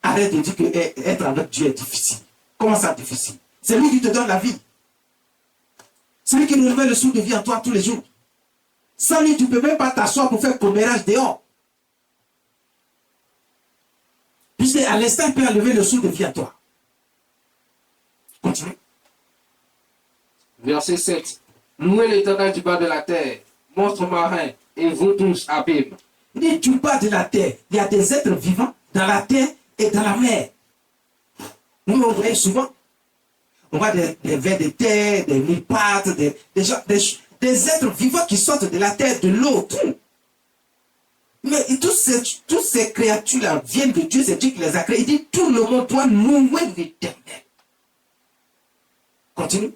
Arrête de dire que être avec Dieu est difficile. Comment ça difficile? C'est lui qui te donne la vie. C'est lui qui renouvelle le souffle de vie en toi tous les jours. Sans lui, tu ne peux même pas t'asseoir pour faire commérage dehors. Puisque à l'instant, il peut enlever le souffle de vie en toi. Continue. Verset 7. Louez l'Éternel du bas de la terre, monstres marins, et vous tous, abîmes. Il dit du bas de la terre. Il y a des êtres vivants dans la terre et dans la mer. Nous le voyons souvent. On voit des vers de terre, des mille pattes, des êtres vivants qui sortent de la terre, de l'eau, tout. Mais toutes ces créatures-là viennent de Dieu, c'est Dieu qui les a créées. Il dit tout le monde doit louer l'Éternel. Continue.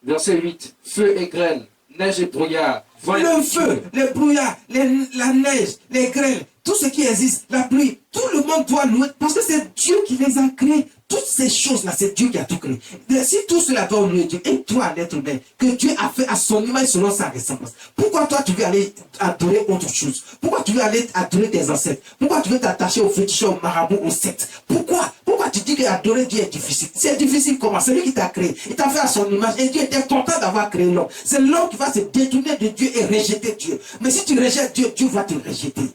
Verset 8. Feu et grêle, neige et brouillard. Le feu, le brouillard, la neige, les grêles, tout ce qui existe, la pluie, tout le monde doit louer parce que c'est Dieu qui les a créés. Toutes ces choses-là, c'est Dieu qui a tout créé. Mais si tout cela doit louer Dieu, et toi, l'être humain, que Dieu a fait à son image selon sa ressemblance, pourquoi toi tu veux aller adorer autre chose? Pourquoi tu veux aller adorer tes ancêtres? Pourquoi tu veux t'attacher aux fétiches, aux marabouts, aux sectes? Pourquoi tu dis qu'adorer Dieu est difficile? C'est difficile comment? C'est lui qui t'a créé. Il t'a fait à son image et Dieu était content d'avoir créé l'homme. C'est l'homme qui va se détourner de Dieu et rejeter Dieu. Mais si tu rejettes Dieu, Dieu va te rejeter.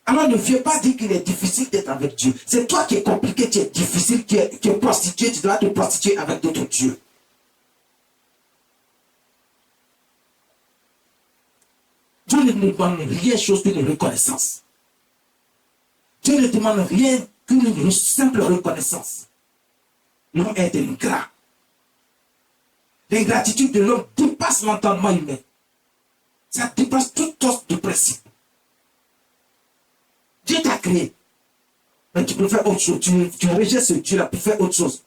Alors ne viens pas dire qu'il est difficile d'être avec Dieu. C'est toi qui es compliqué, tu es difficile, tu es prostitué, tu dois te prostituer avec d'autres dieux. Dieu ne nous demande rien chose qu'une reconnaissance. Dieu ne demande rien qu'une simple reconnaissance. L'homme est ingrat. L'ingratitude de l'homme dépasse l'entendement humain. Ça dépasse toute sorte de principe. Dieu t'a créé. Mais tu peux faire autre chose. Tu rejettes ce Dieu-là pour faire autre chose.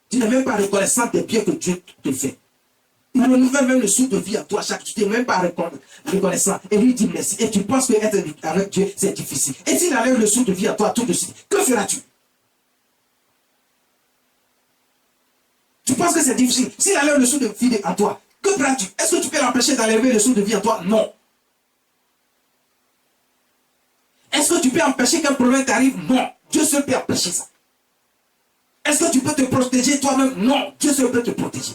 Tu n'es même pas reconnaissant des biens que Dieu te fait. Il renouvelle même le souffle de vie à toi chaque jour. Tu n'es même pas reconnaissant. Et lui dit merci. Et tu penses que être avec Dieu, c'est difficile. Et s'il enlève le souffle de vie à toi tout de suite, que feras-tu? Tu penses que c'est difficile. S'il enlève le souffle de vie à toi, que feras-tu? Est-ce que tu peux l'empêcher d'enlever le souffle de vie à toi? Non. Est-ce que tu peux empêcher qu'un problème t'arrive? Non. Dieu seul peut empêcher ça. Est-ce que tu peux te protéger toi-même? Non. Dieu seul peut te protéger.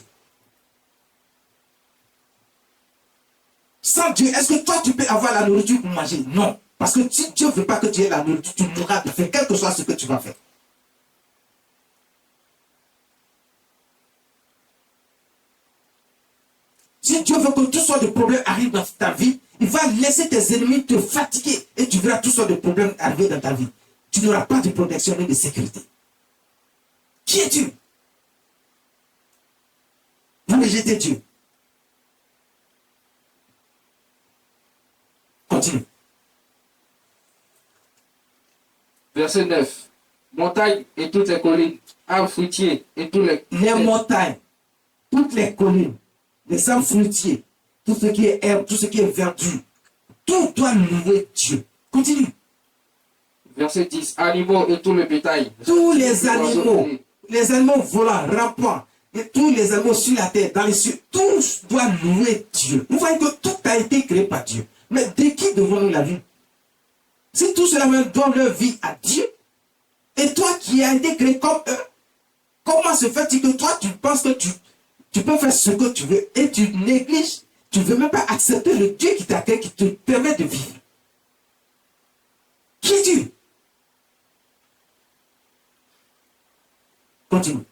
Sans Dieu, est-ce que toi tu peux avoir la nourriture pour manger? Non. Parce que si Dieu ne veut pas que tu aies la nourriture, tu mourras de faim, quel que soit ce que tu vas faire. Si Dieu veut que tout sortes de problèmes arrivent dans ta vie, il va laisser tes ennemis te fatiguer et tu verras toutes sortes de problèmes arriver dans ta vie. Tu n'auras pas de protection ni de sécurité. Qui es-tu? Vous rejetez Dieu. Continue. Verset 9. Montagnes et toutes les collines, arbres fruitiers et tous les montagnes, toutes les collines, les arbres fruitiers, tout ce qui est herbe, tout ce qui est verdure, tout doit louer Dieu. Continue. Verset 10. Animaux et tout le bétail. Tous les animaux volants, rampants, et tous les animaux sur la terre, dans les cieux, tous doivent louer Dieu. Vous voyez que tout a été créé par Dieu. Mais de qui devons-nous la vie? Si tout cela même donne leur vie à Dieu, et toi qui as été créé comme eux, comment se fait-il que toi tu penses que tu peux faire ce que tu veux et tu négliges, tu ne veux même pas accepter le Dieu qui t'a créé, qui te permet de vivre? Qui es-tu? Continue.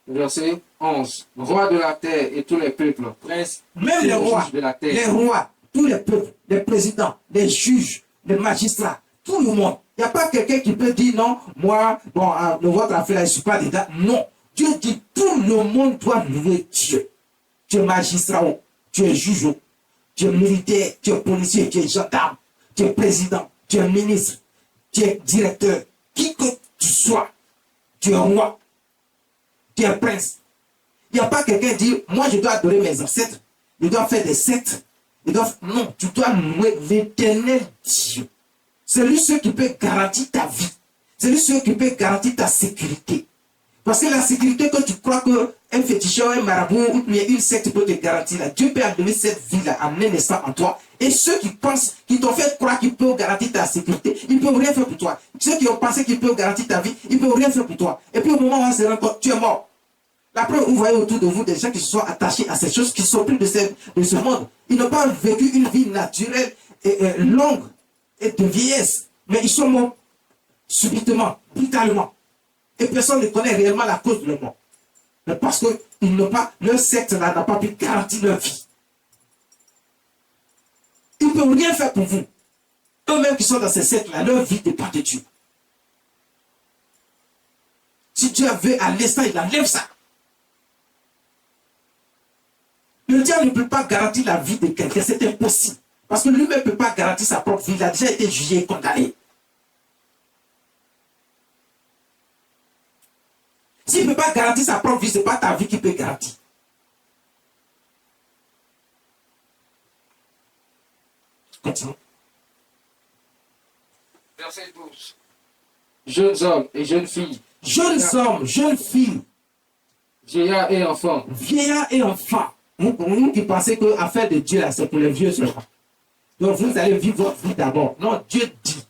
Verset 11. Roi de la terre et tous les peuples, princes, même les rois, de la terre. les rois, tous les peuples, les présidents, les juges, les magistrats, tout le monde. Il n'y a pas quelqu'un qui peut dire non, moi, bon, votre affaire, je ne suis pas dedans. Non. Dieu dit tout le monde doit louer Dieu. Tu es magistrat, tu es juge, tu es militaire, tu es policier, tu es gendarme, tu es président, tu es ministre, tu es directeur, qui que tu sois, tu es roi, tu es prince. Il n'y a pas quelqu'un qui dit, moi je dois adorer mes ancêtres. Il ils doivent faire des sectes. Non, tu dois louer l'éternel Dieu. C'est lui seul qui peut garantir ta vie. C'est lui seul qui peut garantir ta sécurité. Parce que la sécurité, quand tu crois qu'un féticheur, un marabout ou bien une secte peut te garantir, là, Dieu peut enlever cette vie-là, amener naissance en toi. Et ceux qui pensent, qui t'ont fait croire qu'ils peuvent garantir ta sécurité, ils ne peuvent rien faire pour toi. Ceux qui ont pensé qu'ils peuvent garantir ta vie, ils ne peuvent rien faire pour toi. Et puis au moment où on se rend compte, tu es mort. La preuve, vous voyez autour de vous des gens qui se sont attachés à ces choses, qui sont plus de ce monde. Ils n'ont pas vécu une vie naturelle et longue et de vieillesse. Mais ils sont morts subitement, brutalement. Et personne ne connaît réellement la cause de leur mort. Mais parce que leur secte n'a pas pu garantir leur vie. Ils ne peuvent rien faire pour vous. Eux-mêmes qui sont dans ces sectes-là, leur vie dépend de Dieu. Si Dieu veut à l'instant, il enlève ça. Le diable ne peut pas garantir la vie de quelqu'un, c'est impossible. Parce que lui-même ne peut pas garantir sa propre vie. Il a déjà été jugé et condamné. S'il ne peut pas garantir sa propre vie, ce n'est pas ta vie qui peut garantir. Continue. Verset 12. Jeunes hommes et jeunes filles. Jeunes hommes, jeunes filles. Vieillards et enfants. Vieillards et enfants. Vous qui pensez que l'affaire de Dieu, c'est pour les vieux seulement. Donc vous allez vivre votre vie d'abord. Non, Dieu dit.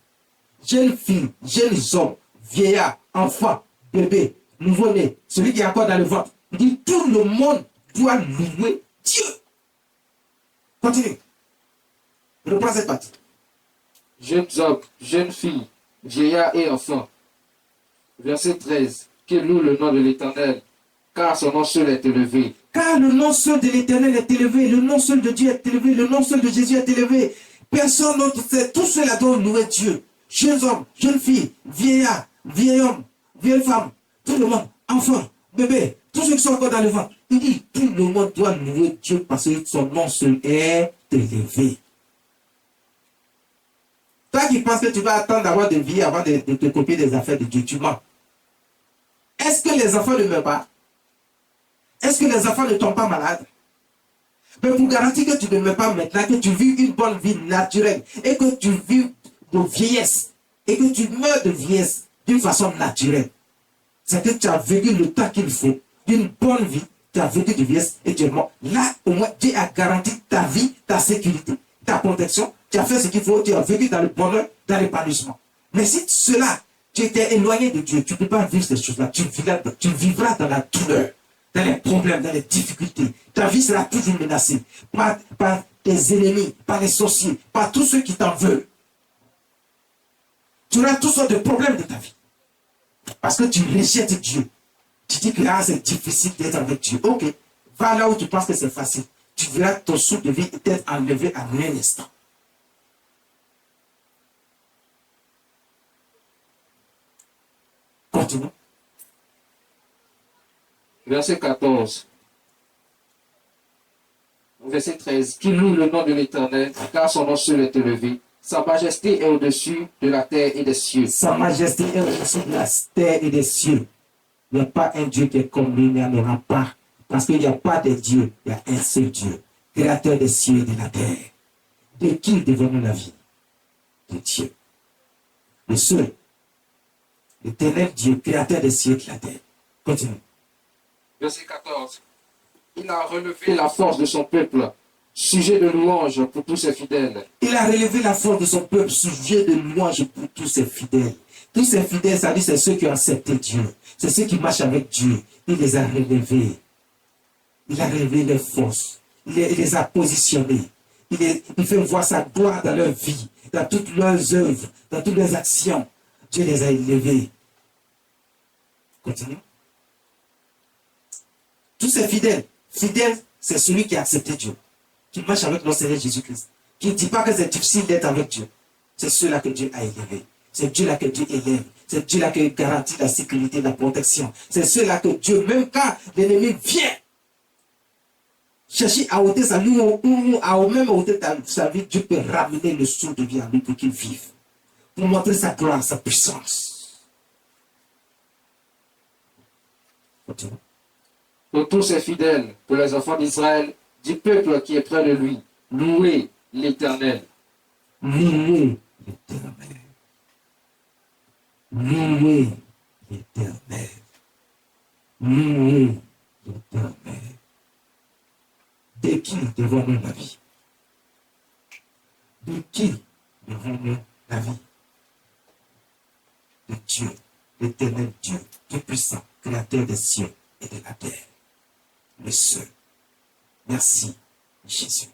Jeunes filles, jeunes hommes, vieillards, enfants, bébés, nouveau-nés, celui qui est encore dans le ventre. Il dit tout le monde doit louer Dieu. Continue. Reprends cette partie. Jeunes hommes, jeunes filles, vieillards et enfants. Verset 13. Qui loue le nom de l'Éternel, car son nom seul est élevé. Car le nom seul de l'Éternel est élevé, le nom seul de Dieu est élevé, le nom seul de Jésus est élevé. Personne d'autre, tous ceux-là doivent louer Dieu. Jeunes hommes, jeunes filles, vieillards, vieil hommes, vieilles femmes, tout le monde, enfants, bébés, tous ceux qui sont encore dans le ventre. Il dit, tout le monde doit louer Dieu parce que son nom seul est élevé. Toi qui penses que tu vas attendre d'avoir de vie avant de te copier des affaires de Dieu, tu mens. Est-ce que les enfants ne meurent pas? Est-ce que les enfants ne tombent pas malades? Mais pour garantir que tu ne meurs pas maintenant, que tu vis une bonne vie naturelle et que tu vis de vieillesse et que tu meurs de vieillesse d'une façon naturelle, c'est que tu as vécu le temps qu'il faut d'une bonne vie, tu as vécu de vieillesse et tu es mort. Là, au moins, Dieu a garanti ta vie, ta sécurité, ta protection. Tu as fait ce qu'il faut, tu as vécu dans le bonheur, dans l'épanouissement. Mais si cela, tu étais éloigné de Dieu, tu ne peux pas vivre ces choses-là. Tu vivras dans la douleur, dans les problèmes, dans les difficultés. Ta vie sera toujours menacée par tes ennemis, par les sorciers, par tous ceux qui t'en veulent. Tu auras toutes sortes de problèmes de ta vie. Parce que tu rejettes Dieu. Tu dis que là, c'est difficile d'être avec Dieu. Ok, va là où tu penses que c'est facile. Tu verras ton souffle de vie être enlevé en un instant. Continue. Verset 14. Verset 13. Qui loue le nom de l'Éternel, car son nom seul est élevé. Sa majesté est au-dessus de la terre et des cieux. Sa majesté est au-dessus de la terre et des cieux. Il n'y a pas un Dieu qui est comme lui, il n'y en aura pas. Parce qu'il n'y a pas de Dieu, il y a un seul Dieu, créateur des cieux et de la terre. De qui devons-nous la vie? De Dieu. Le seul, l'éternel Dieu, créateur des cieux et de la terre. Continue. Verset 14. Il a relevé la force de son peuple, sujet de louange pour tous ses fidèles. Il a relevé la force de son peuple, sujet de louange pour tous ses fidèles. Tous ces fidèles, ça dit, c'est ceux qui ont accepté Dieu. C'est ceux qui marchent avec Dieu. Il les a relevés. Il a relevé leurs forces. Il les a positionnés. Il fait voir sa gloire dans leur vie, dans toutes leurs œuvres, dans toutes leurs actions. Dieu les a élevés. Continue. Tous ces fidèles. Fidèle, c'est celui qui a accepté Dieu. Qui marche avec notre Seigneur Jésus-Christ. Qui ne dit pas que c'est difficile d'être avec Dieu. C'est ceux-là que Dieu a élevés. C'est Dieu-là que Dieu élève. C'est Dieu-là qui garantit la sécurité, la protection. C'est ceux-là que Dieu, même quand l'ennemi vient, chercher à ôter sa vie ou à même ôter sa vie, Dieu peut ramener le souffle de vie à lui pour qu'il vive. Pour montrer sa gloire, sa puissance. Pour tous ses fidèles, pour les enfants d'Israël, du peuple qui est près de lui. Louez l'Éternel. Louez l'Éternel. Louez l'Éternel. Louez l'Éternel. De qui devons-nous la vie? De qui devons-nous la vie? De Dieu, l'Éternel Dieu, Tout-Puissant, Créateur des cieux et de la terre, le seul. Merci, Jésus.